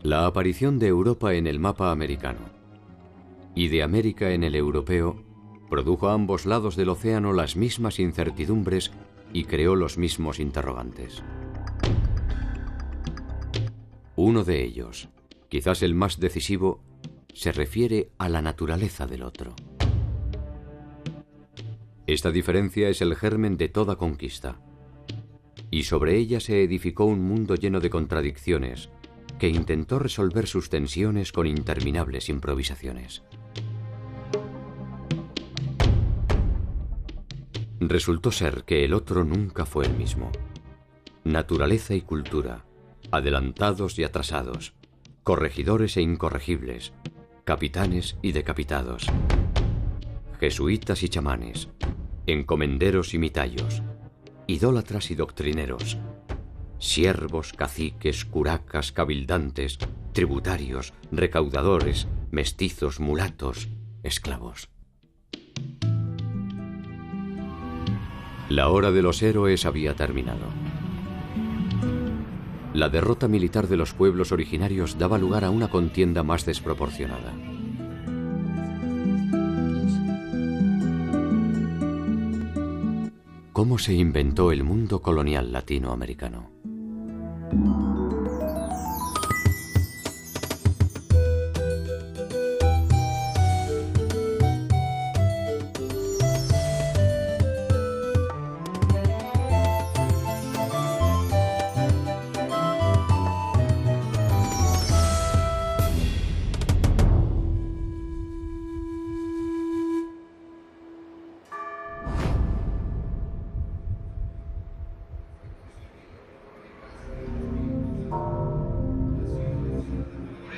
La aparición de Europa en el mapa americano y de América en el europeo produjo a ambos lados del océano las mismas incertidumbres y creó los mismos interrogantes. Uno de ellos, quizás el más decisivo, se refiere a la naturaleza del otro. Esta diferencia es el germen de toda conquista, y sobre ella se edificó un mundo lleno de contradicciones que intentó resolver sus tensiones con interminables improvisaciones. Resultó ser que el otro nunca fue el mismo. Naturaleza y cultura, adelantados y atrasados, corregidores e incorregibles, capitanes y decapitados, jesuitas y chamanes, encomenderos y mitallos, idólatras y doctrineros, siervos, caciques, curacas, cabildantes, tributarios, recaudadores, mestizos, mulatos, esclavos. La hora de los héroes había terminado. La derrota militar de los pueblos originarios daba lugar a una contienda más desproporcionada. ¿Cómo se inventó el mundo colonial latinoamericano?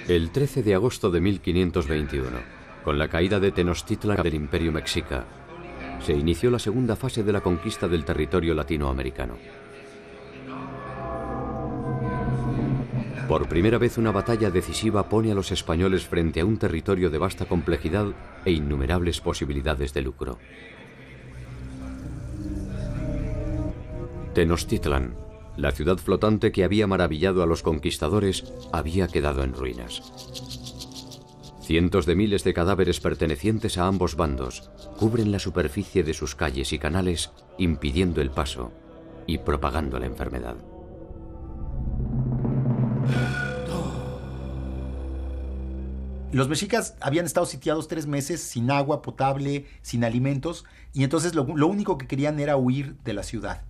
El 13 de agosto de 1521, con la caída de Tenochtitlan del Imperio Mexica, se inició la segunda fase de la conquista del territorio latinoamericano. Por primera vez una batalla decisiva pone a los españoles frente a un territorio de vasta complejidad e innumerables posibilidades de lucro. Tenochtitlan, la ciudad flotante que había maravillado a los conquistadores, había quedado en ruinas. Cientos de miles de cadáveres pertenecientes a ambos bandos cubren la superficie de sus calles y canales, impidiendo el paso y propagando la enfermedad. Los mexicas habían estado sitiados 3 meses sin agua potable, sin alimentos, y entonces lo único que querían era huir de la ciudad.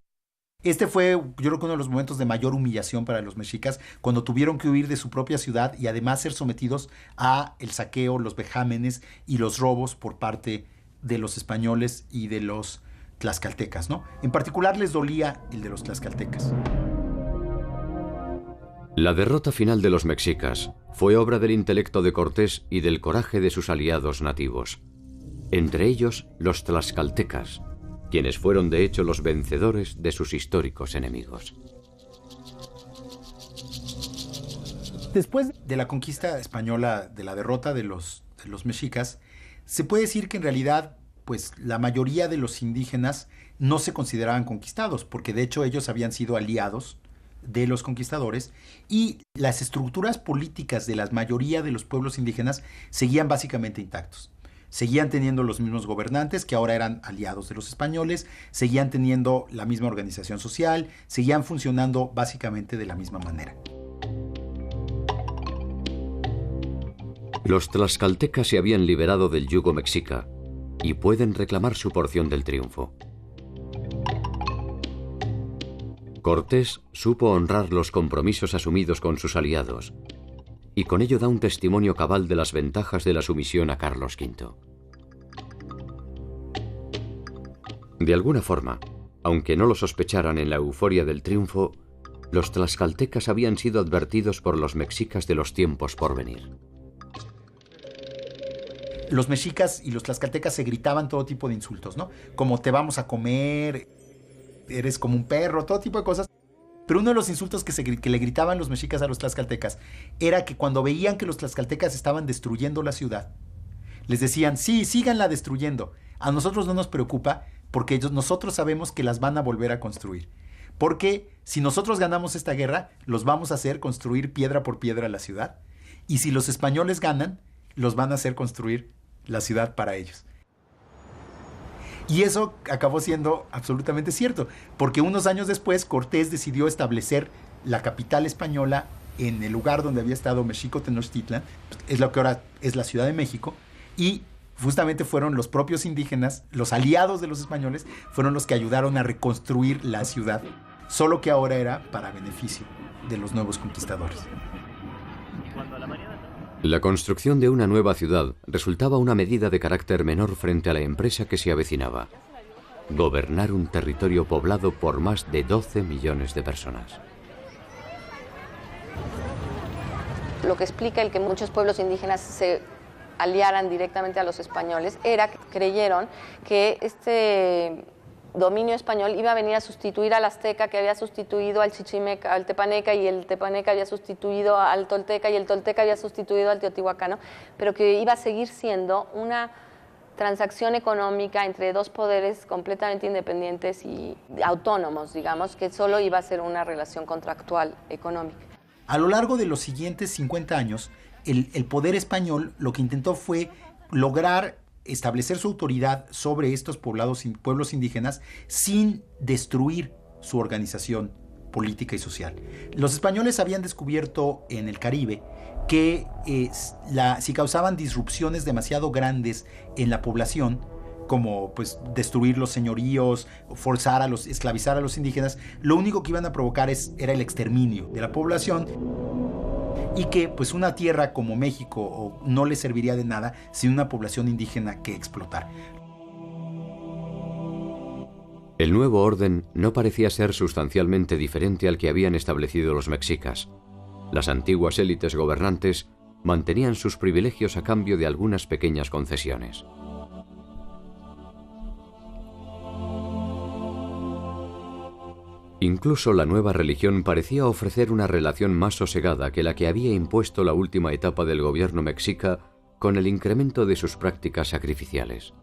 Este fue, yo creo que uno de los momentos de mayor humillación para los mexicas, cuando tuvieron que huir de su propia ciudad y además ser sometidos a el saqueo, los vejámenes y los robos por parte de los españoles y de los tlaxcaltecas, ¿no? En particular les dolía el de los tlaxcaltecas. La derrota final de los mexicas fue obra del intelecto de Cortés y del coraje de sus aliados nativos, entre ellos los tlaxcaltecas, quienes fueron de hecho los vencedores de sus históricos enemigos. Después de la conquista española, de la derrota de los mexicas, se puede decir que en realidad, pues, la mayoría de los indígenas no se consideraban conquistados, porque de hecho ellos habían sido aliados de los conquistadores, y las estructuras políticas de la mayoría de los pueblos indígenas seguían básicamente intactos. Seguían teniendo los mismos gobernantes, que ahora eran aliados de los españoles, seguían teniendo la misma organización social, seguían funcionando básicamente de la misma manera. Los tlaxcaltecas se habían liberado del yugo mexica y pueden reclamar su porción del triunfo. Cortés supo honrar los compromisos asumidos con sus aliados, y con ello da un testimonio cabal de las ventajas de la sumisión a Carlos V. De alguna forma, aunque no lo sospecharan en la euforia del triunfo, los tlaxcaltecas habían sido advertidos por los mexicas de los tiempos por venir. Los mexicas y los tlaxcaltecas se gritaban todo tipo de insultos, ¿no? Como te vamos a comer, eres como un perro, todo tipo de cosas. Pero uno de los insultos que le gritaban los mexicas a los tlaxcaltecas era que cuando veían que los tlaxcaltecas estaban destruyendo la ciudad, les decían, sí, síganla destruyendo. A nosotros no nos preocupa porque nosotros sabemos que las van a volver a construir. Porque si nosotros ganamos esta guerra, los vamos a hacer construir piedra por piedra la ciudad. y si los españoles ganan, los van a hacer construir la ciudad para ellos. Y eso acabó siendo absolutamente cierto, porque unos años después Cortés decidió establecer la capital española en el lugar donde había estado Mexico Tenochtitlan, es lo que ahora es la Ciudad de México, y justamente fueron los propios indígenas, los aliados de los españoles, fueron los que ayudaron a reconstruir la ciudad, solo que ahora era para beneficio de los nuevos conquistadores. La construcción de una nueva ciudad resultaba una medida de carácter menor frente a la empresa que se avecinaba: gobernar un territorio poblado por más de 12 millones de personas. Lo que explica el que muchos pueblos indígenas se aliaran directamente a los españoles era que creyeron que este dominio español iba a venir a sustituir al azteca, que había sustituido al chichimeca, al tepaneca, y el tepaneca había sustituido al tolteca, y el tolteca había sustituido al teotihuacano, pero que iba a seguir siendo una transacción económica entre dos poderes completamente independientes y autónomos, digamos, que solo iba a ser una relación contractual económica. A lo largo de los siguientes 50 años, el poder español lo que intentó fue lograr establecer su autoridad sobre estos pueblos indígenas sin destruir su organización política y social. Los españoles habían descubierto en el Caribe que si causaban disrupciones demasiado grandes en la población, como pues destruir los señoríos, esclavizar a los indígenas, lo único que iban a provocar era el exterminio de la población, y que pues una tierra como México no le serviría de nada sin una población indígena que explotar. El nuevo orden no parecía ser sustancialmente diferente al que habían establecido los mexicas. Las antiguas élites gobernantes mantenían sus privilegios a cambio de algunas pequeñas concesiones. Incluso la nueva religión parecía ofrecer una relación más sosegada que la que había impuesto la última etapa del gobierno mexica con el incremento de sus prácticas sacrificiales.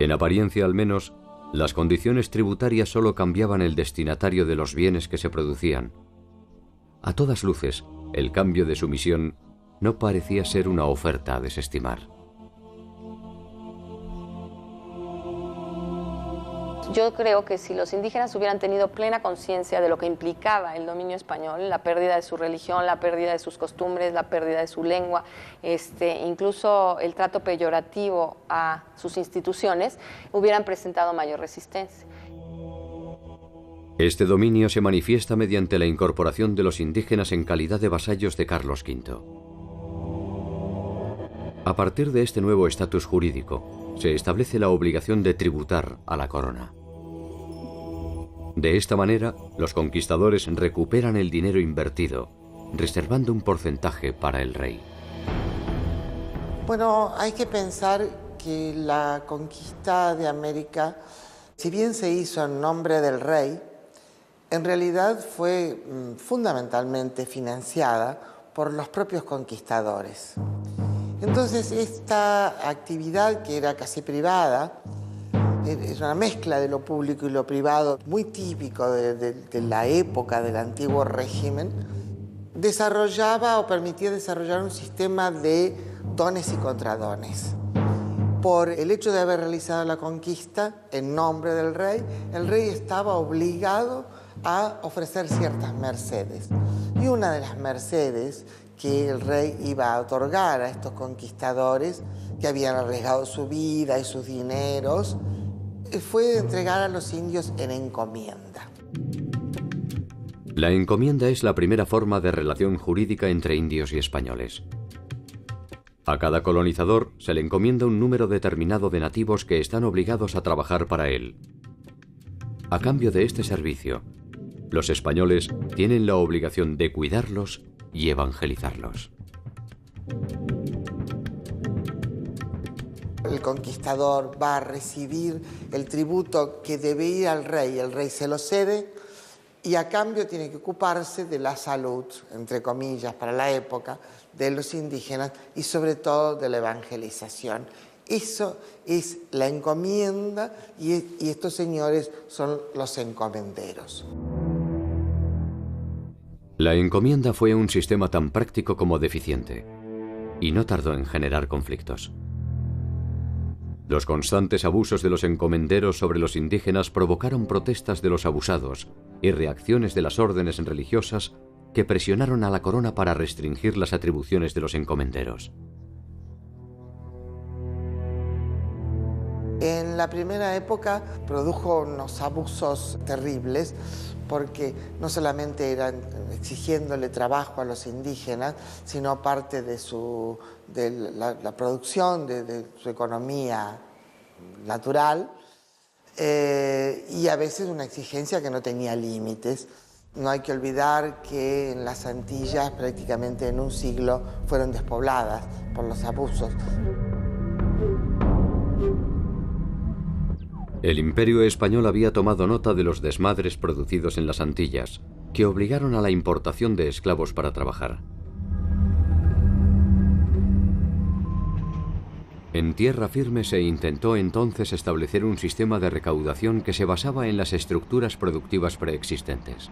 En apariencia al menos, las condiciones tributarias solo cambiaban el destinatario de los bienes que se producían. A todas luces, el cambio de sumisión no parecía ser una oferta a desestimar. Yo creo que si los indígenas hubieran tenido plena conciencia de lo que implicaba el dominio español, la pérdida de su religión, la pérdida de sus costumbres, la pérdida de su lengua, incluso el trato peyorativo a sus instituciones, hubieran presentado mayor resistencia. Este dominio se manifiesta mediante la incorporación de los indígenas en calidad de vasallos de Carlos V. A partir de este nuevo estatus jurídico, se establece la obligación de tributar a la corona. De esta manera, los conquistadores recuperan el dinero invertido, reservando un porcentaje para el rey. Bueno, hay que pensar que la conquista de América, si bien se hizo en nombre del rey, en realidad fue fundamentalmente financiada por los propios conquistadores. Entonces, esta actividad, que era casi privada, es una mezcla de lo público y lo privado, muy típico de la época del antiguo régimen, desarrollaba o permitía desarrollar un sistema de dones y contradones. Por el hecho de haber realizado la conquista en nombre del rey, el rey estaba obligado a ofrecer ciertas mercedes. Y una de las mercedes que el rey iba a otorgar a estos conquistadores que habían arriesgado su vida y sus dineros fue entregar a los indios en encomienda. La encomienda es la primera forma de relación jurídica entre indios y españoles. A cada colonizador se le encomienda un número determinado de nativos que están obligados a trabajar para él. A cambio de este servicio, los españoles tienen la obligación de cuidarlos y evangelizarlos. El conquistador va a recibir el tributo que debe ir al rey, el rey se lo cede y a cambio tiene que ocuparse de la salud, entre comillas, para la época, de los indígenas y sobre todo de la evangelización. Eso es la encomienda y, estos señores son los encomenderos. La encomienda fue un sistema tan práctico como deficiente, y no tardó en generar conflictos. Los constantes abusos de los encomenderos sobre los indígenas provocaron protestas de los abusados y reacciones de las órdenes religiosas que presionaron a la corona para restringir las atribuciones de los encomenderos. En la primera época produjo unos abusos terribles porque no solamente eran exigiéndole trabajo a los indígenas, sino parte de la producción de su economía natural y a veces una exigencia que no tenía límites. No hay que olvidar que en las Antillas prácticamente en un siglo fueron despobladas por los abusos. El Imperio español había tomado nota de los desmadres producidos en las Antillas, que obligaron a la importación de esclavos para trabajar. En tierra firme se intentó entonces establecer un sistema de recaudación que se basaba en las estructuras productivas preexistentes.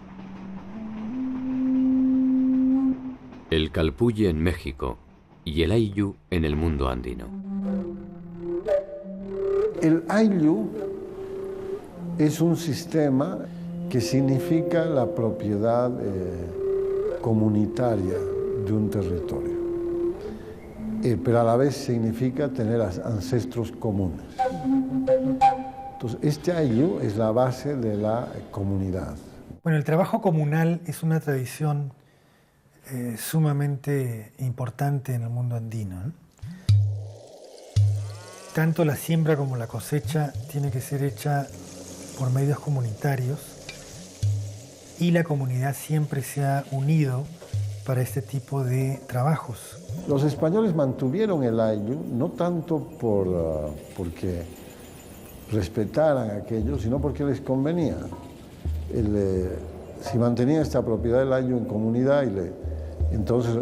El calpulli en México y el ayllu en el mundo andino. El ayllu es un sistema que significa la propiedad comunitaria de un territorio, pero a la vez significa tener ancestros comunes. Entonces, este ayllu es la base de la comunidad. Bueno, el trabajo comunal es una tradición sumamente importante en el mundo andino, ¿eh? Tanto la siembra como la cosecha tiene que ser hecha por medios comunitarios y la comunidad siempre se ha unido para este tipo de trabajos. Los españoles mantuvieron el ayllu no tanto porque respetaran aquello, sino porque les convenía. Si mantenían esta propiedad del ayllu en comunidad, entonces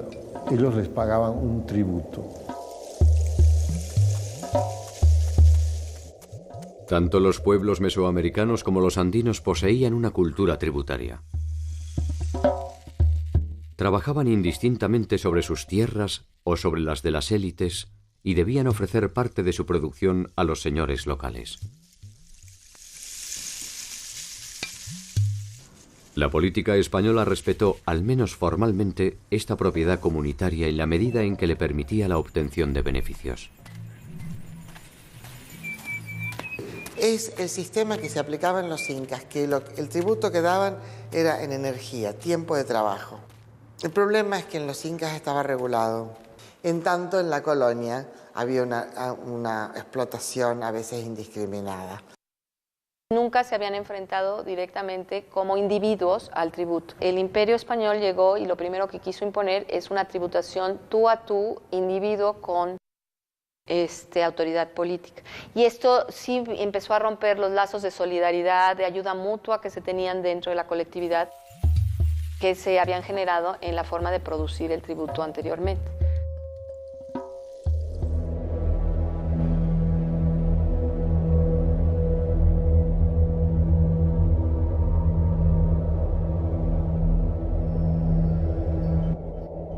ellos les pagaban un tributo. Tanto los pueblos mesoamericanos como los andinos poseían una cultura tributaria. Trabajaban indistintamente sobre sus tierras o sobre las de las élites y debían ofrecer parte de su producción a los señores locales. La política española respetó, al menos formalmente, esta propiedad comunitaria en la medida en que le permitía la obtención de beneficios. Es el sistema que se aplicaba en los incas, que el tributo que daban era en energía, tiempo de trabajo. El problema es que en los incas estaba regulado. En tanto, en la colonia había una explotación a veces indiscriminada. Nunca se habían enfrentado directamente como individuos al tributo. El Imperio Español llegó y lo primero que quiso imponer es una tributación tú a tú, individuo con autoridad política. Y esto sí empezó a romper los lazos de solidaridad, de ayuda mutua que se tenían dentro de la colectividad, que se habían generado en la forma de producir el tributo anteriormente.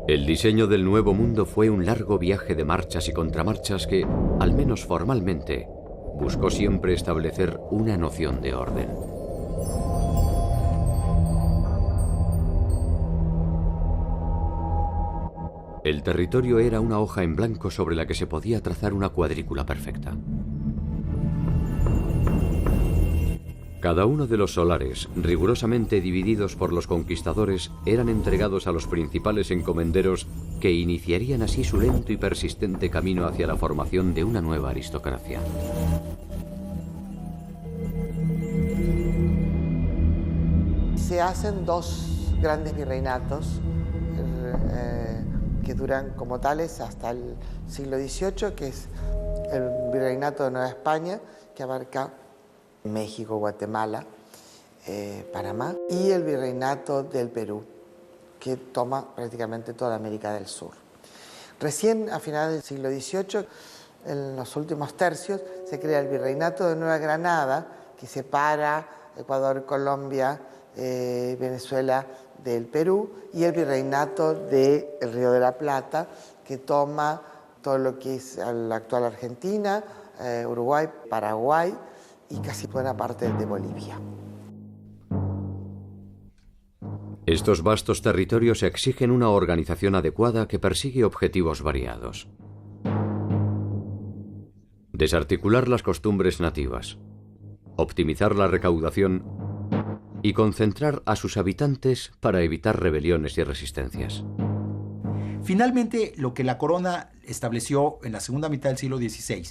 El diseño del Nuevo Mundo fue un largo viaje de marchas y contramarchas que, al menos formalmente, buscó siempre establecer una noción de orden. El territorio era una hoja en blanco sobre la que se podía trazar una cuadrícula perfecta. Cada uno de los solares, rigurosamente divididos por los conquistadores, eran entregados a los principales encomenderos que iniciarían así su lento y persistente camino hacia la formación de una nueva aristocracia. Se hacen dos grandes virreinatos que duran como tales hasta el siglo XVIII, que es el Virreinato de Nueva España, que abarca México, Guatemala, Panamá, y el Virreinato del Perú, que toma prácticamente toda América del Sur. Recién a finales del siglo XVIII, en los últimos tercios, se crea el Virreinato de Nueva Granada, que separa Ecuador, Colombia, Venezuela del Perú y el virreinato del Río de la Plata, que toma todo lo que es la actual Argentina, Uruguay, Paraguay y casi buena parte de Bolivia. Estos vastos territorios exigen una organización adecuada que persigue objetivos variados. Desarticular las costumbres nativas, optimizar la recaudación y concentrar a sus habitantes para evitar rebeliones y resistencias. Finalmente, lo que la corona estableció en la segunda mitad del siglo XVI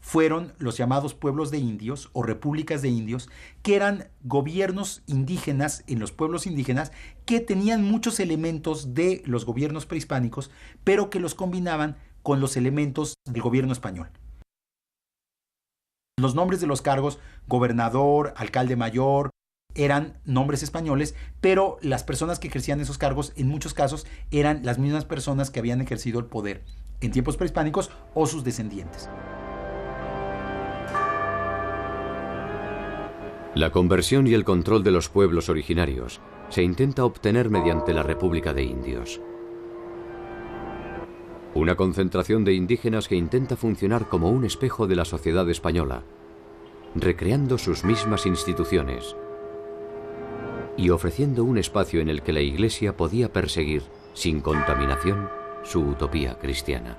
fueron los llamados pueblos de indios o repúblicas de indios, que eran gobiernos indígenas en los pueblos indígenas que tenían muchos elementos de los gobiernos prehispánicos, pero que los combinaban con los elementos del gobierno español. Los nombres de los cargos, gobernador, alcalde mayor, eran nombres españoles, pero las personas que ejercían esos cargos en muchos casos eran las mismas personas que habían ejercido el poder en tiempos prehispánicos o sus descendientes. La conversión y el control de los pueblos originarios se intenta obtener mediante la República de Indios. Una concentración de indígenas que intenta funcionar como un espejo de la sociedad española, recreando sus mismas instituciones y ofreciendo un espacio en el que la Iglesia podía perseguir, sin contaminación, su utopía cristiana.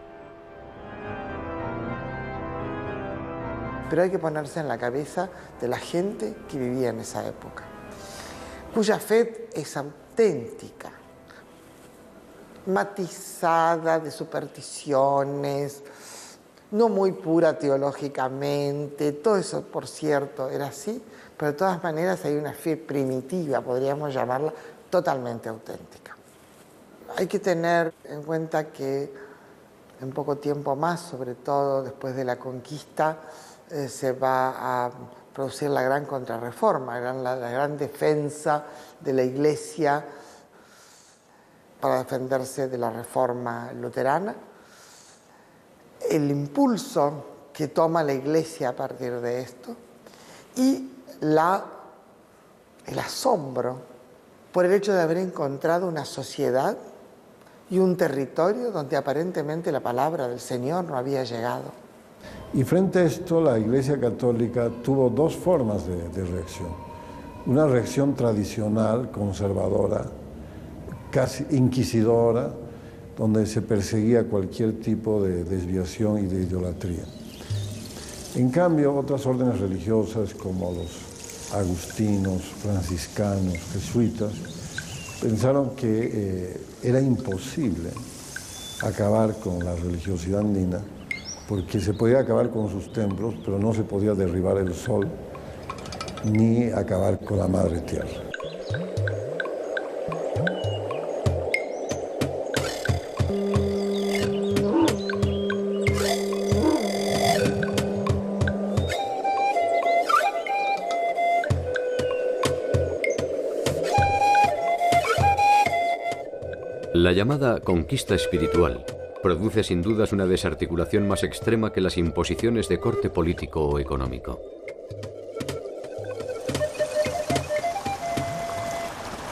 Pero hay que ponerse en la cabeza de la gente que vivía en esa época, cuya fe es auténtica, matizada de supersticiones, no muy pura teológicamente, todo eso, por cierto, era así, pero de todas maneras hay una fe primitiva, podríamos llamarla, totalmente auténtica. Hay que tener en cuenta que en poco tiempo más, sobre todo después de la conquista, se va a producir la gran contrarreforma, la gran defensa de la Iglesia para defenderse de la reforma luterana. El impulso que toma la Iglesia a partir de esto y el asombro por el hecho de haber encontrado una sociedad y un territorio donde aparentemente la palabra del Señor no había llegado. Y frente a esto, la Iglesia Católica tuvo dos formas de reacción. Una reacción tradicional, conservadora, casi inquisidora, donde se perseguía cualquier tipo de desviación y de idolatría. En cambio, otras órdenes religiosas como los agustinos, franciscanos, jesuitas, pensaron que era imposible acabar con la religiosidad andina, porque se podía acabar con sus templos, pero no se podía derribar el sol ni acabar con la madre tierra. La llamada conquista espiritual produce sin dudas una desarticulación más extrema que las imposiciones de corte político o económico.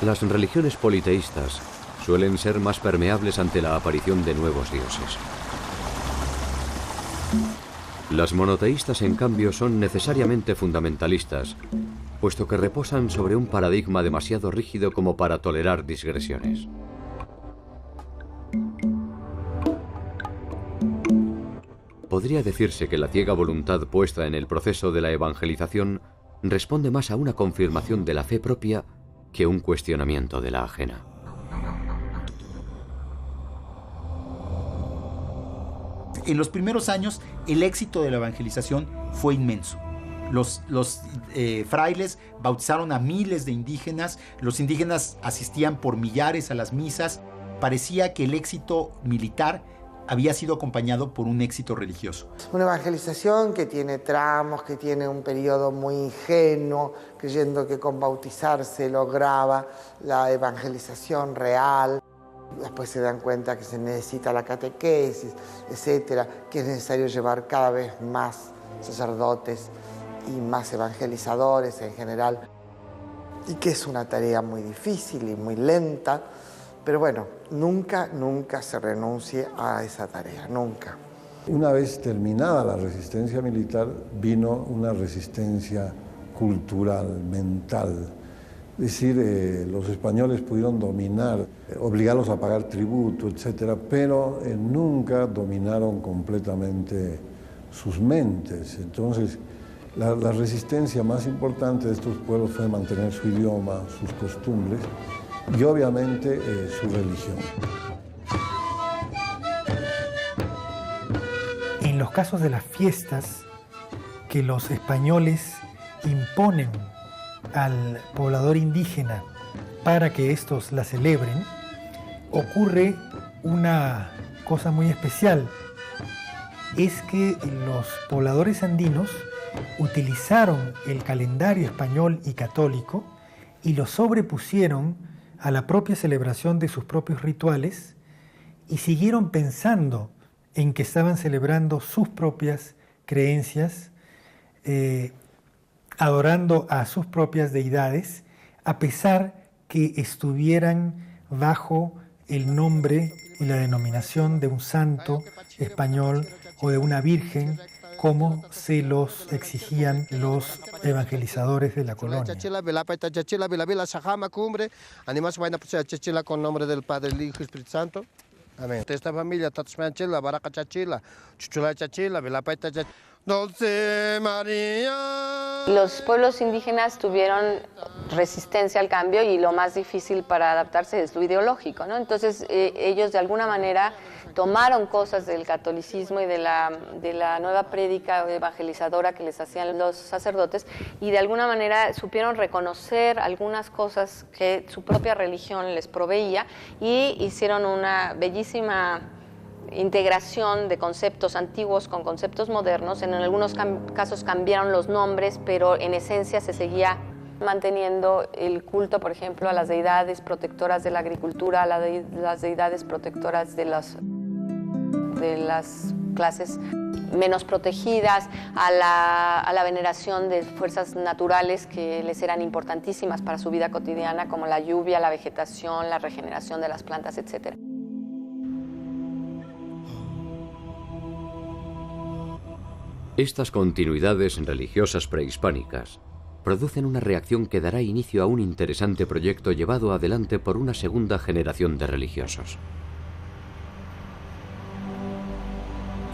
Las religiones politeístas suelen ser más permeables ante la aparición de nuevos dioses. Las monoteístas, en cambio, son necesariamente fundamentalistas, puesto que reposan sobre un paradigma demasiado rígido como para tolerar digresiones. Podría decirse que la ciega voluntad puesta en el proceso de la evangelización responde más a una confirmación de la fe propia que un cuestionamiento de la ajena. En los primeros años, el éxito de la evangelización fue inmenso. Los frailes bautizaron a miles de indígenas, los indígenas asistían por millares a las misas. Parecía que el éxito militar había sido acompañado por un éxito religioso. Una evangelización que tiene tramos, que tiene un periodo muy ingenuo, creyendo que con bautizarse lograba la evangelización real. Después se dan cuenta que se necesita la catequesis, etcétera, que es necesario llevar cada vez más sacerdotes y más evangelizadores en general. y que es una tarea muy difícil y muy lenta, pero bueno, nunca se renuncie a esa tarea, nunca. Una vez terminada la resistencia militar, vino una resistencia cultural, mental. Es decir, los españoles pudieron dominar, obligarlos a pagar tributo, etcétera, pero nunca dominaron completamente sus mentes. Entonces, la resistencia más importante de estos pueblos fue mantener su idioma, sus costumbres y obviamente su religión. En los casos de las fiestas que los españoles imponen al poblador indígena para que estos la celebren, ocurre una cosa muy especial. Es que los pobladores andinos utilizaron el calendario español y católico y lo sobrepusieron a la propia celebración de sus propios rituales y siguieron pensando en que estaban celebrando sus propias creencias, adorando a sus propias deidades, a pesar que estuvieran bajo el nombre y la denominación de un santo español o de una virgen, como se los exigían los evangelizadores de la colonia. Con nombre del Padre, el Hijo y Espíritu Santo. Amén. Esta familia, Tatshmanchila, Baraka Chachila, Chuchula Chachila, Velapaita Chachila. Dulce María. Los pueblos indígenas tuvieron resistencia al cambio y lo más difícil para adaptarse es lo ideológico, ¿no? Entonces ellos de alguna manera tomaron cosas del catolicismo y de la nueva prédica evangelizadora que les hacían los sacerdotes y de alguna manera supieron reconocer algunas cosas que su propia religión les proveía y hicieron una bellísima integración de conceptos antiguos con conceptos modernos. En algunos casos cambiaron los nombres, pero en esencia se seguía manteniendo el culto, por ejemplo, a las deidades protectoras de la agricultura, a las deidades protectoras de las clases menos protegidas, a la veneración de fuerzas naturales que les eran importantísimas para su vida cotidiana, como la lluvia, la vegetación, la regeneración de las plantas, etc. Estas continuidades religiosas prehispánicas producen una reacción que dará inicio a un interesante proyecto llevado adelante por una segunda generación de religiosos.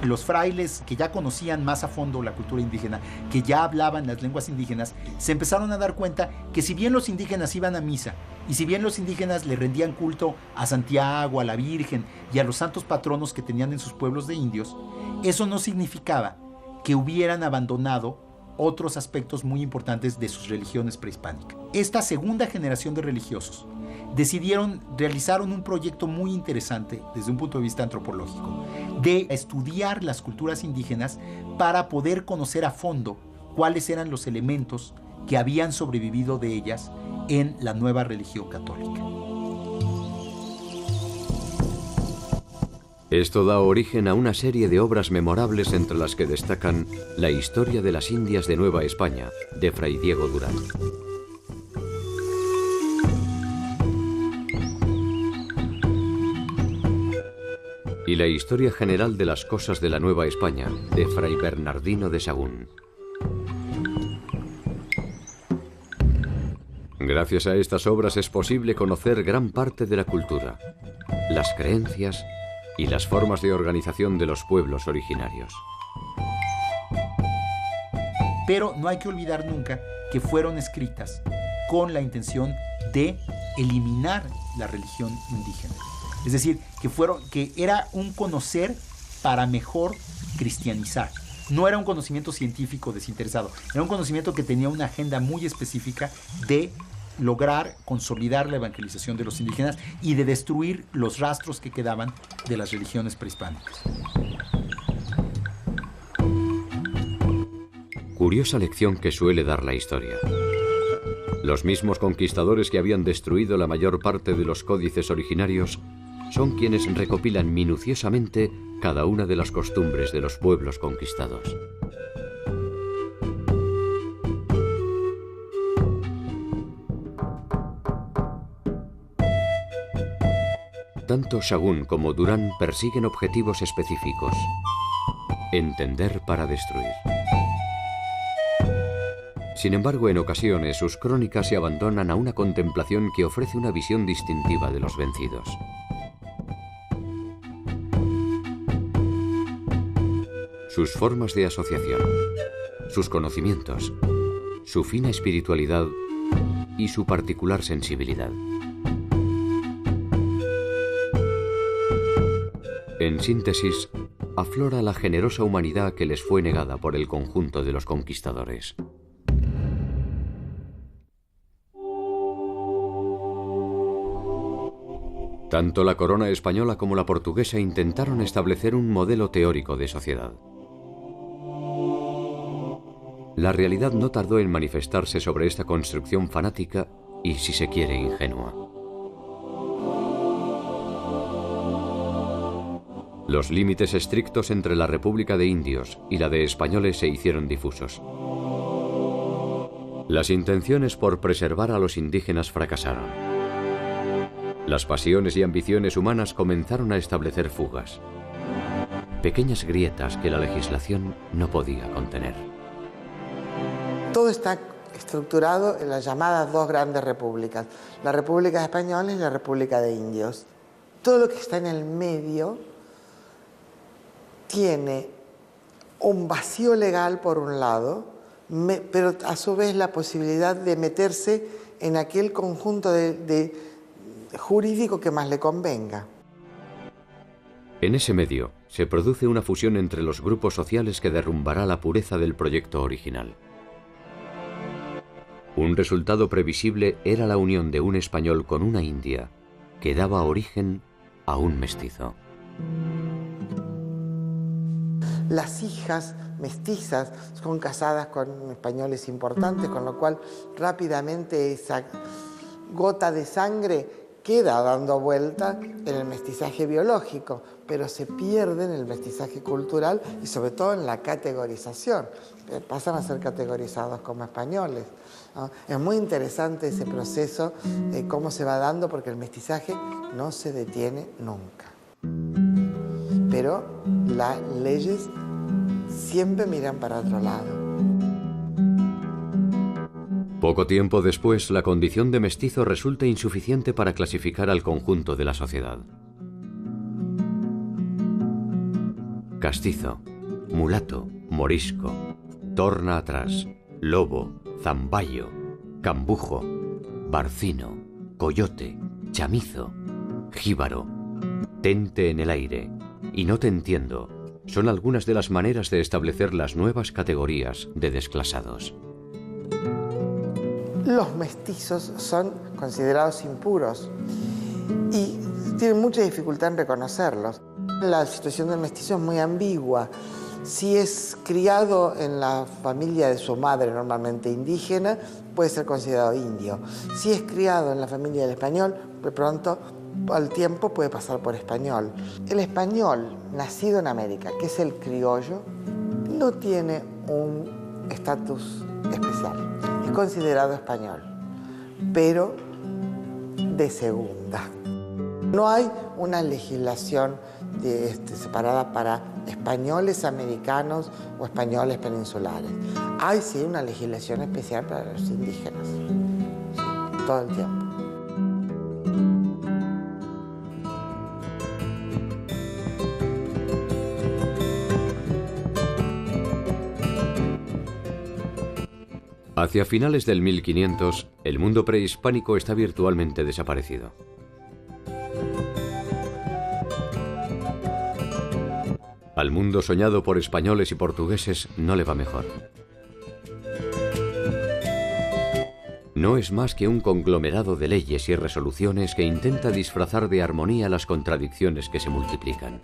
Los frailes que ya conocían más a fondo la cultura indígena, que ya hablaban las lenguas indígenas, se empezaron a dar cuenta que si bien los indígenas iban a misa y si bien los indígenas le rendían culto a Santiago, a la Virgen y a los santos patronos que tenían en sus pueblos de indios, eso no significaba que hubieran abandonado otros aspectos muy importantes de sus religiones prehispánicas. Esta segunda generación de religiosos realizaron un proyecto muy interesante desde un punto de vista antropológico, de estudiar las culturas indígenas para poder conocer a fondo cuáles eran los elementos que habían sobrevivido de ellas en la nueva religión católica. Esto da origen a una serie de obras memorables entre las que destacan La historia de las Indias de Nueva España, de Fray Diego Durán. Y La historia general de las cosas de la Nueva España, de Fray Bernardino de Sahagún. Gracias a estas obras es posible conocer gran parte de la cultura, las creencias y las formas de organización de los pueblos originarios. Pero no hay que olvidar nunca que fueron escritas con la intención de eliminar la religión indígena. Es decir, que era un conocer para mejor cristianizar. No era un conocimiento científico desinteresado, era un conocimiento que tenía una agenda muy específica de lograr consolidar la evangelización de los indígenas y de destruir los rastros que quedaban de las religiones prehispánicas. Curiosa lección que suele dar la historia. Los mismos conquistadores que habían destruido la mayor parte de los códices originarios son quienes recopilan minuciosamente cada una de las costumbres de los pueblos conquistados. Tanto Sahagún como Durán persiguen objetivos específicos: entender para destruir. Sin embargo, en ocasiones sus crónicas se abandonan a una contemplación que ofrece una visión distintiva de los vencidos. Sus formas de asociación, sus conocimientos, su fina espiritualidad y su particular sensibilidad. En síntesis, aflora la generosa humanidad que les fue negada por el conjunto de los conquistadores. Tanto la corona española como la portuguesa intentaron establecer un modelo teórico de sociedad. La realidad no tardó en manifestarse sobre esta construcción fanática y, si se quiere, ingenua. Los límites estrictos entre la República de Indios y la de españoles se hicieron difusos. Las intenciones por preservar a los indígenas fracasaron. Las pasiones y ambiciones humanas comenzaron a establecer fugas, pequeñas grietas que la legislación no podía contener. Todo está estructurado en las llamadas dos grandes repúblicas, la República Española y la República de Indios. Todo lo que está en el medio tiene un vacío legal por un lado, pero a su vez la posibilidad de meterse en aquel conjunto de jurídico que más le convenga. En ese medio se produce una fusión entre los grupos sociales que derrumbará la pureza del proyecto original. Un resultado previsible era la unión de un español con una india, que daba origen a un mestizo. Las hijas mestizas son casadas con españoles importantes, con lo cual rápidamente esa gota de sangre queda dando vuelta en el mestizaje biológico, pero se pierde en el mestizaje cultural y sobre todo en la categorización. Pasan a ser categorizados como españoles, ¿no? Es muy interesante ese proceso, cómo se va dando, porque el mestizaje no se detiene nunca. Pero las leyes siempre miran para otro lado. Poco tiempo después, la condición de mestizo resulta insuficiente para clasificar al conjunto de la sociedad. Castizo, mulato, morisco, torna atrás, lobo, zamballo, cambujo, barcino, coyote, chamizo, jíbaro, tente en el aire y no te entiendo son algunas de las maneras de establecer las nuevas categorías de desclasados. Los mestizos son considerados impuros y tienen mucha dificultad en reconocerlos. La situación del mestizo es muy ambigua. Si es criado en la familia de su madre, normalmente indígena, puede ser considerado indio. Si es criado en la familia del español, de pronto, al tiempo, puede pasar por español. El español nacido en América, que es el criollo, no tiene un estatus especial. Es considerado español, pero de segunda. No hay una legislación separada para españoles americanos o españoles peninsulares. Hay sí una legislación especial para los indígenas, sí, todo el tiempo. Hacia finales del 1500, el mundo prehispánico está virtualmente desaparecido. Al mundo soñado por españoles y portugueses no le va mejor. No es más que un conglomerado de leyes y resoluciones que intenta disfrazar de armonía las contradicciones que se multiplican.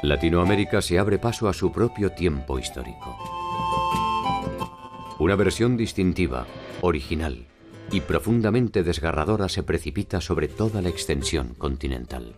Latinoamérica se abre paso a su propio tiempo histórico. Una versión distintiva, original y profundamente desgarradora se precipita sobre toda la extensión continental.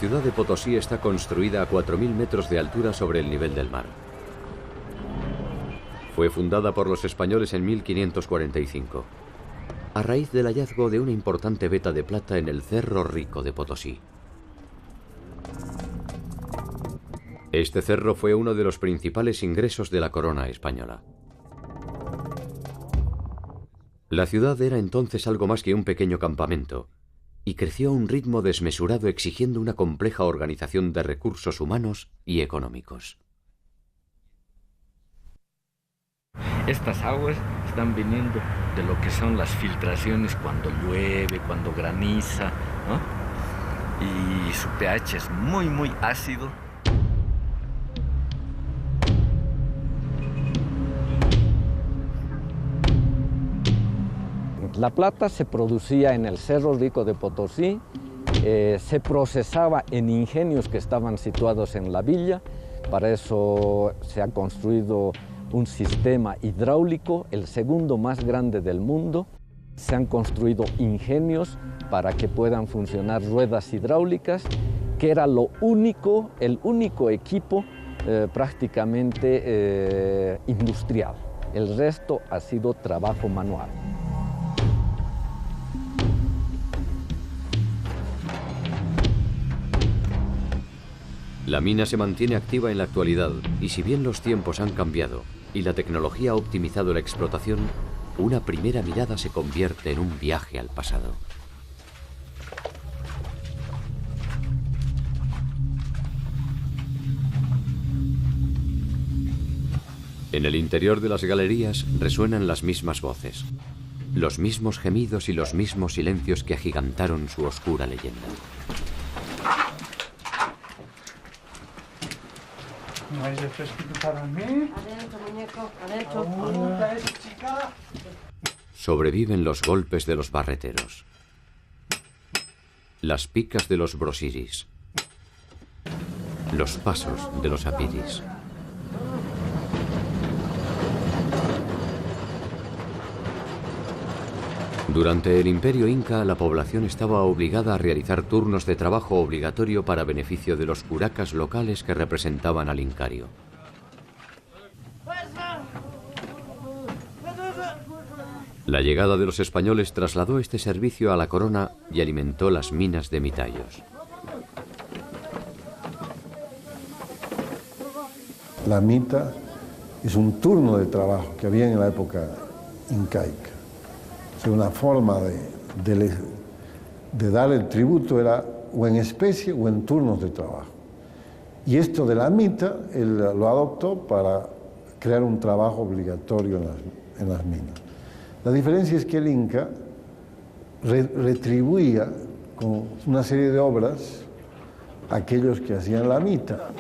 ciudad de Potosí está construida a 4.000 metros de altura sobre el nivel del mar. Fue fundada por los españoles en 1545, a raíz del hallazgo de una importante veta de plata en el Cerro Rico de Potosí. Este cerro fue uno de los principales ingresos de la corona española. La ciudad era entonces algo más que un pequeño campamento, y creció a un ritmo desmesurado exigiendo una compleja organización de recursos humanos y económicos. Estas aguas están viniendo de lo que son las filtraciones cuando llueve, cuando graniza, ¿no? Y su pH es muy ácido. La plata se producía en el Cerro Rico de Potosí, se procesaba en ingenios que estaban situados en la villa. Para eso se ha construido un sistema hidráulico, el segundo más grande del mundo. Se han construido ingenios para que puedan funcionar ruedas hidráulicas, que era el único equipo prácticamente industrial. El resto ha sido trabajo manual. La mina se mantiene activa en la actualidad y si bien los tiempos han cambiado y la tecnología ha optimizado la explotación, una primera mirada se convierte en un viaje al pasado. En el interior de las galerías resuenan las mismas voces, los mismos gemidos y los mismos silencios que agigantaron su oscura leyenda. ¿No hay refresquito para mí? Adentro, muñeco, adentro. Chica. Sobreviven los golpes de los barreteros, las picas de los brosiris, los pasos de los apiris. Durante el Imperio Inca, la población estaba obligada a realizar turnos de trabajo obligatorio para beneficio de los curacas locales que representaban al incario. La llegada de los españoles trasladó este servicio a la corona y alimentó las minas de mitayos. La mita es un turno de trabajo que había en la época incaica. O sea, una forma de dar el tributo era o en especie o en turnos de trabajo. Y esto de la mita, él lo adoptó para crear un trabajo obligatorio en las minas. La diferencia es que el Inca retribuía con una serie de obras a aquellos que hacían la mita.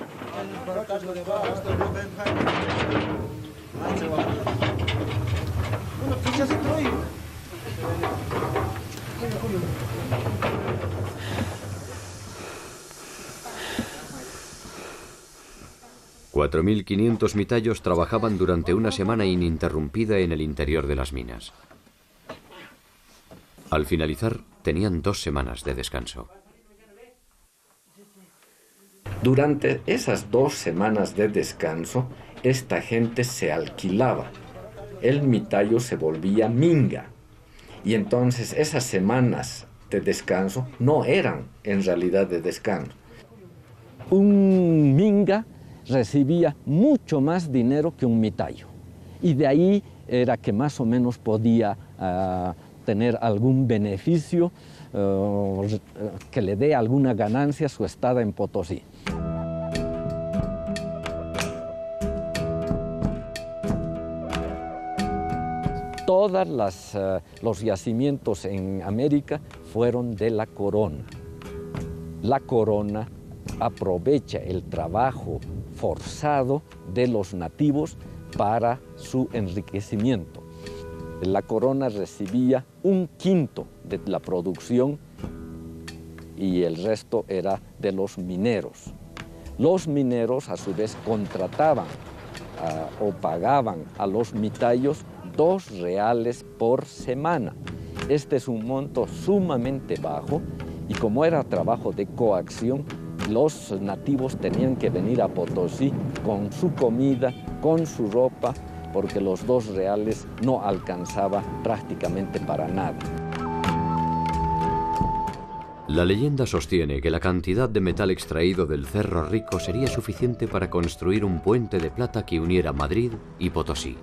4.500 mitayos trabajaban durante una semana ininterrumpida en el interior de las minas. Al finalizar, tenían 2 semanas de descanso. Durante esas 2 semanas de descanso, esta gente se alquilaba. El mitayo se volvía minga. Y entonces esas semanas de descanso no eran en realidad de descanso. Un minga recibía mucho más dinero que un mitayo. Y de ahí era que más o menos podía tener algún beneficio, que le dé alguna ganancia a su estada en Potosí. Todos los yacimientos en América fueron de la corona. La corona aprovecha el trabajo forzado de los nativos para su enriquecimiento. La corona recibía 1/5 de la producción y el resto era de los mineros. Los mineros a su vez contrataban o pagaban a los mitayos 2 reales por semana. Este es un monto sumamente bajo y como era trabajo de coacción, los nativos tenían que venir a Potosí con su comida, con su ropa, porque los 2 reales no alcanzaba prácticamente para nada. La leyenda sostiene que la cantidad de metal extraído del Cerro Rico sería suficiente para construir un puente de plata que uniera Madrid y Potosí.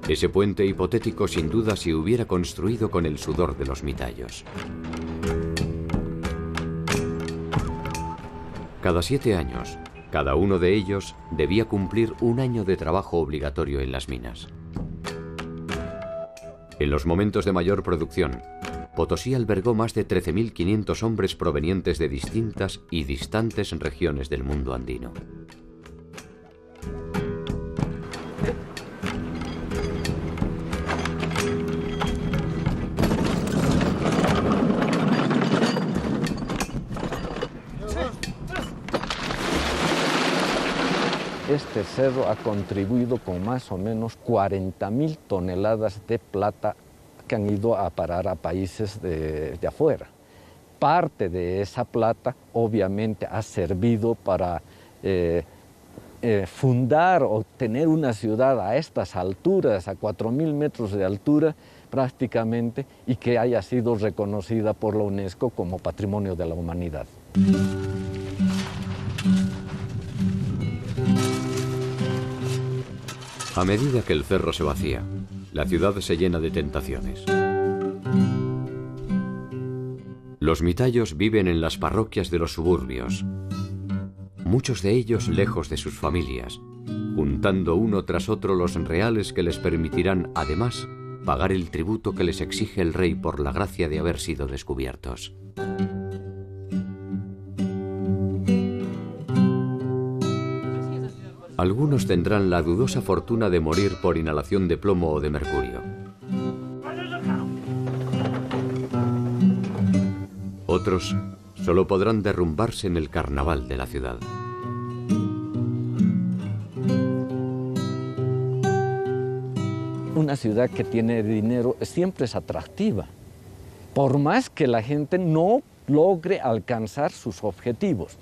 Ese puente hipotético sin duda se hubiera construido con el sudor de los mitayos. Cada 7 años, cada uno de ellos debía cumplir 1 año de trabajo obligatorio en las minas. En los momentos de mayor producción, Potosí albergó más de 13.500 hombres provenientes de distintas y distantes regiones del mundo andino. Este cerro ha contribuido con más o menos 40.000 toneladas de plata que han ido a parar a países de afuera. Parte de esa plata obviamente ha servido para fundar o tener una ciudad a estas alturas, a 4.000 metros de altura prácticamente, y que haya sido reconocida por la UNESCO como Patrimonio de la Humanidad. A medida que el cerro se vacía, la ciudad se llena de tentaciones. Los mitayos viven en las parroquias de los suburbios, muchos de ellos lejos de sus familias, juntando uno tras otro los reales que les permitirán, además, pagar el tributo que les exige el rey por la gracia de haber sido descubiertos. Algunos tendrán la dudosa fortuna de morir por inhalación de plomo o de mercurio. Otros solo podrán derrumbarse en el carnaval de la ciudad. Una ciudad que tiene dinero siempre es atractiva, por más que la gente no logre alcanzar sus objetivos.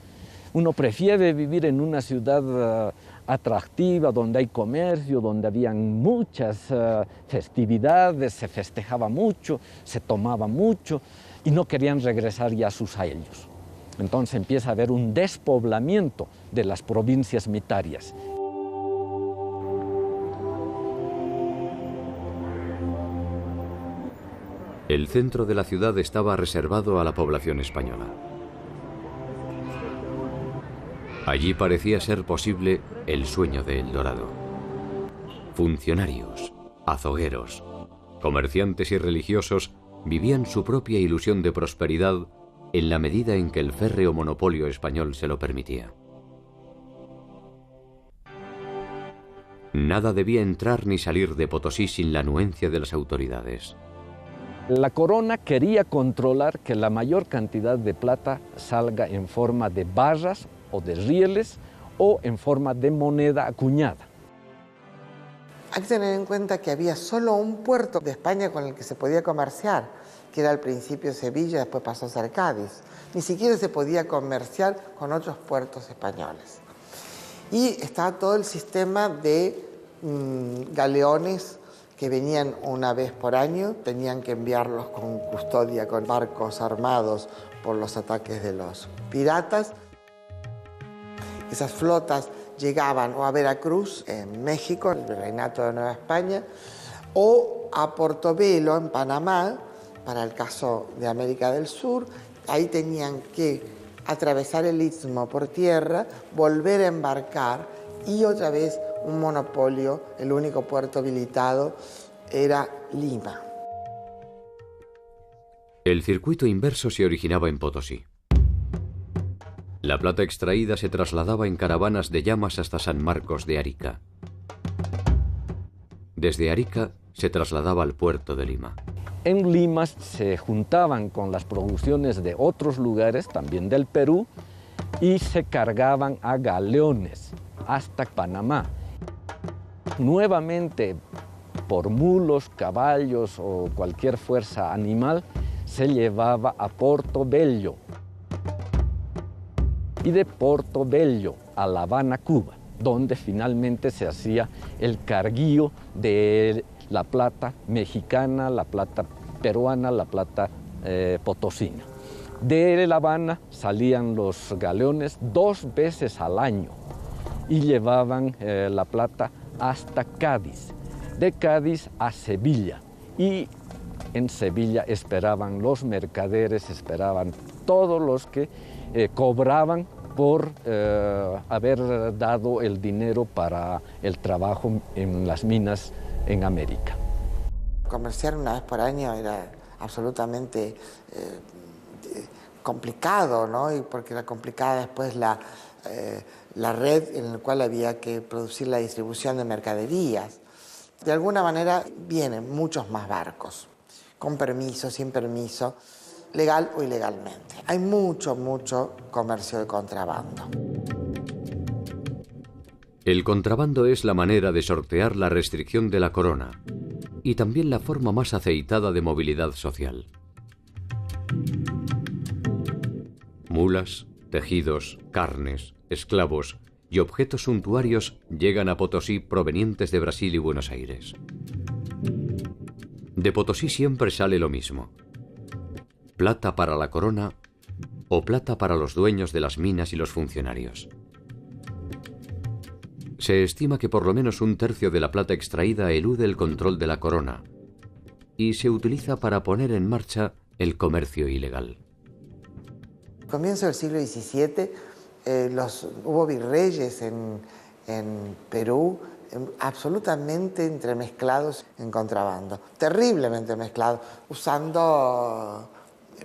Uno prefiere vivir en una ciudad atractiva, donde hay comercio, donde habían muchas festividades, se festejaba mucho, se tomaba mucho y no querían regresar ya a sus años. Entonces empieza a haber un despoblamiento de las provincias mitarias. El centro de la ciudad estaba reservado a la población española. Allí parecía ser posible el sueño de El Dorado. Funcionarios, azogueros, comerciantes y religiosos vivían su propia ilusión de prosperidad en la medida en que el férreo monopolio español se lo permitía. Nada debía entrar ni salir de Potosí sin la anuencia de las autoridades. La corona quería controlar que la mayor cantidad de plata salga en forma de barras o de rieles o en forma de moneda acuñada. Hay que tener en cuenta que había solo un puerto de España con el que se podía comerciar, que era al principio Sevilla, después pasó a ser Cádiz. Ni siquiera se podía comerciar con otros puertos españoles. Y estaba todo el sistema de galeones que venían una vez por año, tenían que enviarlos con custodia, con barcos armados por los ataques de los piratas. Esas flotas llegaban o a Veracruz, en México, el Virreinato de Nueva España, o a Portobelo, en Panamá, para el caso de América del Sur. Ahí tenían que atravesar el istmo por tierra, volver a embarcar y otra vez un monopolio, el único puerto habilitado era Lima. El circuito inverso se originaba en Potosí. La plata extraída se trasladaba en caravanas de llamas hasta San Marcos de Arica. Desde Arica se trasladaba al puerto de Lima. En Lima se juntaban con las producciones de otros lugares, también del Perú, y se cargaban a galeones hasta Panamá. Nuevamente, por mulos, caballos o cualquier fuerza animal, se llevaba a Portobello y de Portobello a La Habana, Cuba, donde finalmente se hacía el carguío de la plata mexicana, la plata peruana, la plata potosina. De La Habana salían los galeones 2 veces al año y llevaban la plata hasta Cádiz, de Cádiz a Sevilla, y en Sevilla esperaban los mercaderes, esperaban todos los que cobraban por haber dado el dinero para el trabajo en las minas en América. Comerciar una vez por año era absolutamente complicado, ¿no? Y porque era complicada después la red en la cual había que producir la distribución de mercaderías. De alguna manera vienen muchos más barcos, con permiso, sin permiso, legal o ilegalmente. Hay mucho comercio de contrabando. El contrabando es la manera de sortear la restricción de la corona y también la forma más aceitada de movilidad social. Mulas, tejidos, carnes, esclavos y objetos suntuarios llegan a Potosí provenientes de Brasil y Buenos Aires. De Potosí siempre sale lo mismo: plata para la corona o plata para los dueños de las minas y los funcionarios. Se estima que por lo menos 1/3 de la plata extraída elude el control de la corona y se utiliza para poner en marcha el comercio ilegal. Comienzo del siglo XVII, hubo virreyes en Perú absolutamente entremezclados en contrabando, terriblemente mezclados, usando,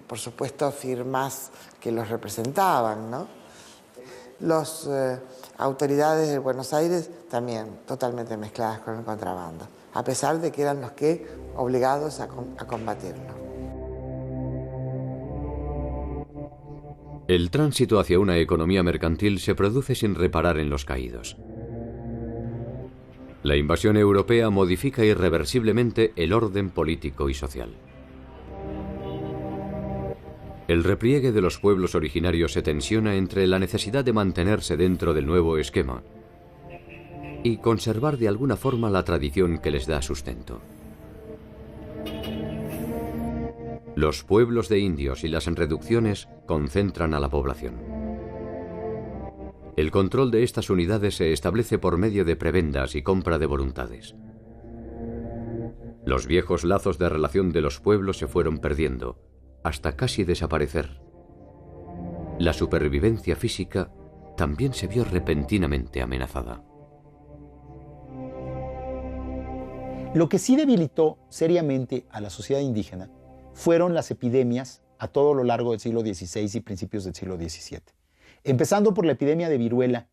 por supuesto, firmas que los representaban, ¿no? Las autoridades de Buenos Aires también totalmente mezcladas con el contrabando, a pesar de que eran los que obligados a combatirlo. El tránsito hacia una economía mercantil se produce sin reparar en los caídos. La invasión europea modifica irreversiblemente el orden político y social. El repliegue de los pueblos originarios se tensiona entre la necesidad de mantenerse dentro del nuevo esquema y conservar de alguna forma la tradición que les da sustento. Los pueblos de indios y las reducciones concentran a la población. El control de estas unidades se establece por medio de prebendas y compra de voluntades. Los viejos lazos de relación de los pueblos se fueron perdiendo, hasta casi desaparecer. La supervivencia física también se vio repentinamente amenazada. Lo que sí debilitó seriamente a la sociedad indígena fueron las epidemias a todo lo largo del siglo XVI y principios del siglo XVII. Empezando por la epidemia de viruela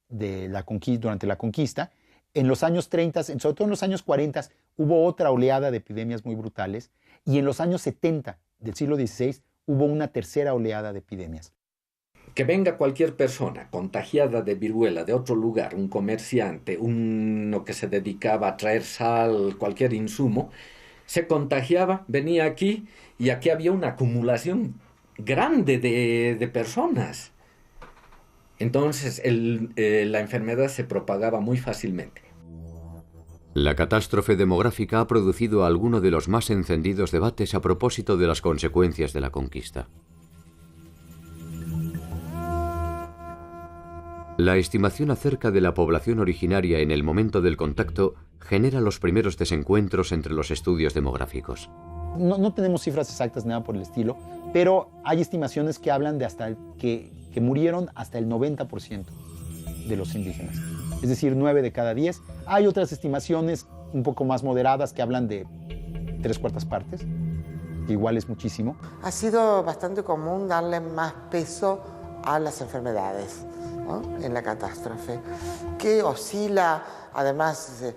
durante la conquista, en los años 30, sobre todo en los años 40, hubo otra oleada de epidemias muy brutales, y en los años 70 del siglo XVI hubo una tercera oleada de epidemias. Que venga cualquier persona contagiada de viruela de otro lugar, un comerciante, uno que se dedicaba a traer sal, cualquier insumo, se contagiaba, venía aquí y aquí había una acumulación grande de personas. Entonces la enfermedad se propagaba muy fácilmente. La catástrofe demográfica ha producido alguno de los más encendidos debates a propósito de las consecuencias de la conquista. La estimación acerca de la población originaria en el momento del contacto genera los primeros desencuentros entre los estudios demográficos. No tenemos cifras exactas, nada por el estilo, pero hay estimaciones que hablan de que murieron hasta el 90% de los indígenas. Es decir, 9 de cada 10. Hay otras estimaciones un poco más moderadas que hablan de 3/4 partes. Igual es muchísimo. Ha sido bastante común darle más peso a las enfermedades, ¿no?, en la catástrofe, que oscila además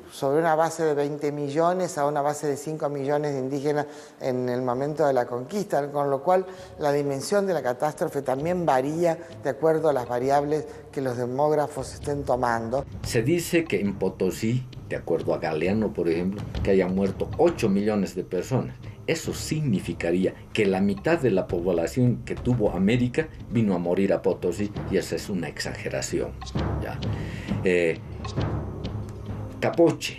sobre una base de 20 millones a una base de 5 millones de indígenas en el momento de la conquista, con lo cual la dimensión de la catástrofe también varía de acuerdo a las variables que los demógrafos estén tomando. Se dice que en Potosí, de acuerdo a Galeano, por ejemplo, que hayan muerto 8 millones de personas. eso significaría que la mitad de la población que tuvo América vino a morir a Potosí, y esa es una exageración, ¿ya? Capoche,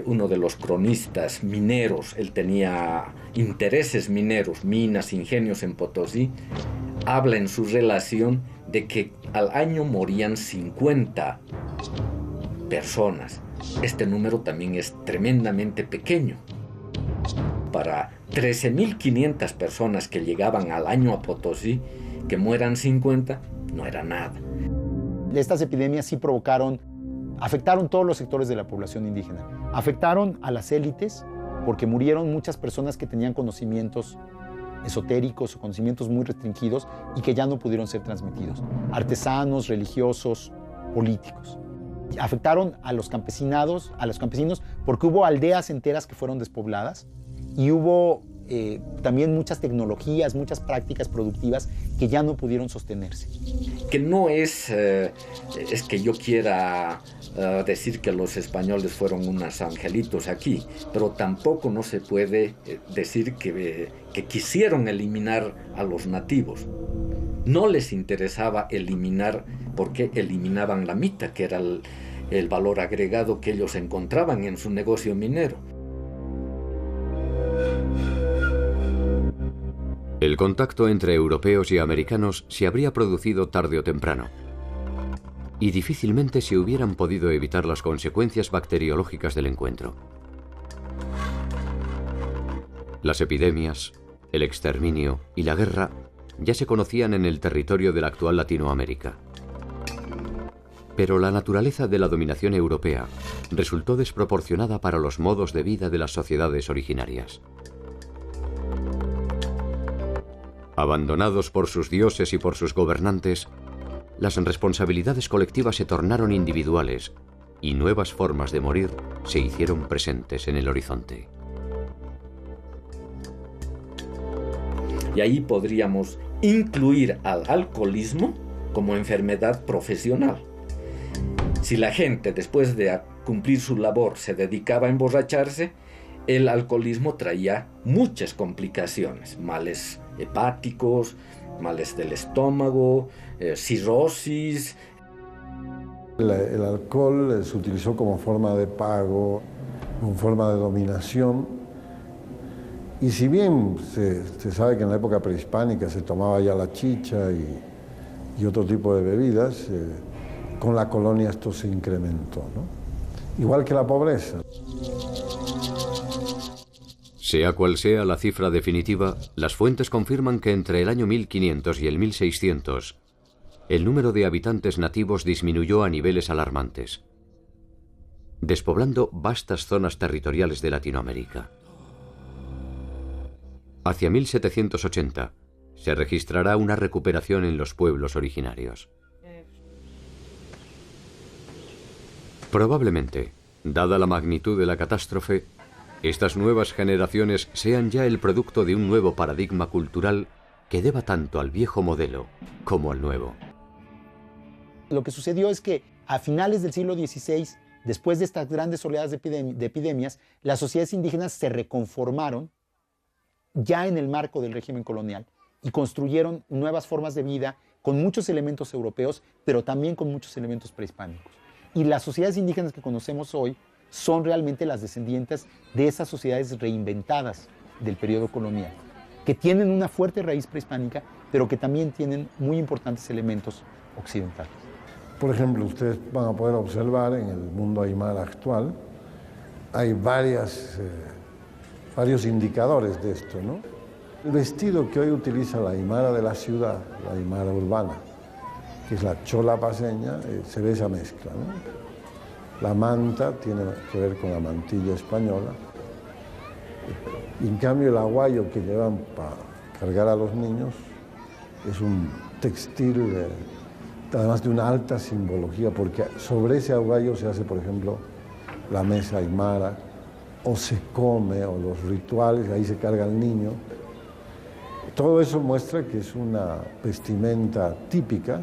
uno de los cronistas mineros, él tenía intereses mineros, minas, ingenios en Potosí, habla en su relación de que al año morían 50 personas. Este número también es tremendamente pequeño. Para 13.500 personas que llegaban al año a Potosí, que mueran 50, no era nada. Estas epidemias sí afectaron todos los sectores de la población indígena. Afectaron a las élites porque murieron muchas personas que tenían conocimientos esotéricos o conocimientos muy restringidos y que ya no pudieron ser transmitidos. Artesanos, religiosos, políticos. Afectaron a los campesinos porque hubo aldeas enteras que fueron despobladas y hubo también muchas tecnologías, muchas prácticas productivas que ya no pudieron sostenerse. Que no es que yo quiera decir que los españoles fueron unos angelitos aquí, pero tampoco no se puede decir que quisieron eliminar a los nativos. No les interesaba eliminar, porque eliminaban la mita, que era el valor agregado que ellos encontraban en su negocio minero. El contacto entre europeos y americanos se habría producido tarde o temprano, y difícilmente se hubieran podido evitar las consecuencias bacteriológicas del encuentro. Las epidemias, el exterminio y la guerra ya se conocían en el territorio de la actual Latinoamérica. Pero la naturaleza de la dominación europea resultó desproporcionada para los modos de vida de las sociedades originarias. Abandonados por sus dioses y por sus gobernantes, las responsabilidades colectivas se tornaron individuales y nuevas formas de morir se hicieron presentes en el horizonte. Y ahí podríamos incluir al alcoholismo como enfermedad profesional. Si la gente, después de cumplir su labor, se dedicaba a emborracharse, el alcoholismo traía muchas complicaciones, males hepáticos, males del estómago, cirrosis. El alcohol se utilizó como forma de pago, como forma de dominación. Y si bien se sabe que en la época prehispánica se tomaba ya la chicha y otro tipo de bebidas, con la colonia esto se incrementó, ¿no? Igual que la pobreza. Sea cual sea la cifra definitiva, las fuentes confirman que entre el año 1500 y el 1600, el número de habitantes nativos disminuyó a niveles alarmantes, despoblando vastas zonas territoriales de Latinoamérica. Hacia 1780 se registrará una recuperación en los pueblos originarios. Probablemente, dada la magnitud de la catástrofe, estas nuevas generaciones sean ya el producto de un nuevo paradigma cultural que deba tanto al viejo modelo como al nuevo. Lo que sucedió es que a finales del siglo XVI, después de estas grandes oleadas de epidemias, las sociedades indígenas se reconformaron ya en el marco del régimen colonial y construyeron nuevas formas de vida con muchos elementos europeos, pero también con muchos elementos prehispánicos. Y las sociedades indígenas que conocemos hoy son realmente las descendientes de esas sociedades reinventadas del periodo colonial, que tienen una fuerte raíz prehispánica, pero que también tienen muy importantes elementos occidentales. Por ejemplo, ustedes van a poder observar en el mundo aymara actual, hay varios indicadores de esto, ¿no? El vestido que hoy utiliza la aymara de la ciudad, la aymara urbana, que es la chola paseña, se ve esa mezcla, ¿no? La manta tiene que ver con la mantilla española. Y en cambio el aguayo que llevan para cargar a los niños es un textil, además de una alta simbología, porque sobre ese aguayo se hace, por ejemplo, la mesa aymara, o se come, o los rituales, ahí se carga el niño. Todo eso muestra que es una vestimenta típica,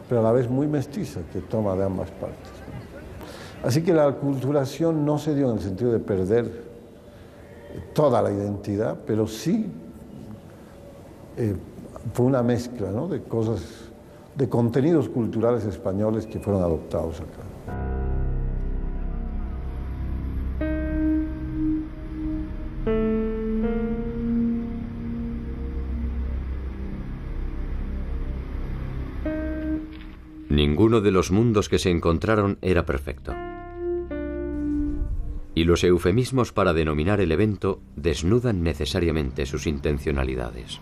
pero a la vez muy mestiza, que toma de ambas partes. Así que la aculturación no se dio en el sentido de perder toda la identidad, pero sí fue una mezcla, ¿no?, de cosas, de contenidos culturales españoles que fueron adoptados acá. Ninguno de los mundos que se encontraron era perfecto. Y los eufemismos para denominar el evento desnudan necesariamente sus intencionalidades.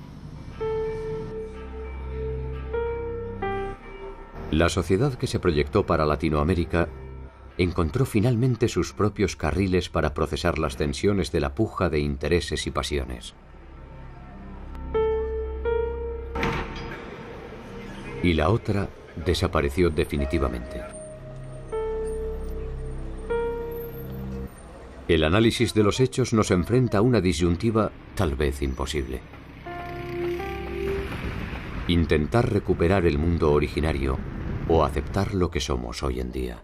La sociedad que se proyectó para Latinoamérica encontró finalmente sus propios carriles para procesar las tensiones de la puja de intereses y pasiones. Y la otra desapareció definitivamente. El análisis de los hechos nos enfrenta a una disyuntiva tal vez imposible. Intentar recuperar el mundo originario o aceptar lo que somos hoy en día.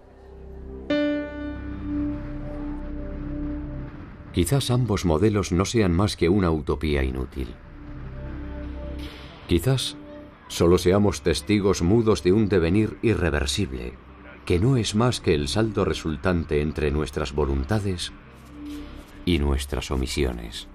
Quizás ambos modelos no sean más que una utopía inútil. Quizás solo seamos testigos mudos de un devenir irreversible, que no es más que el saldo resultante entre nuestras voluntades y nuestras omisiones.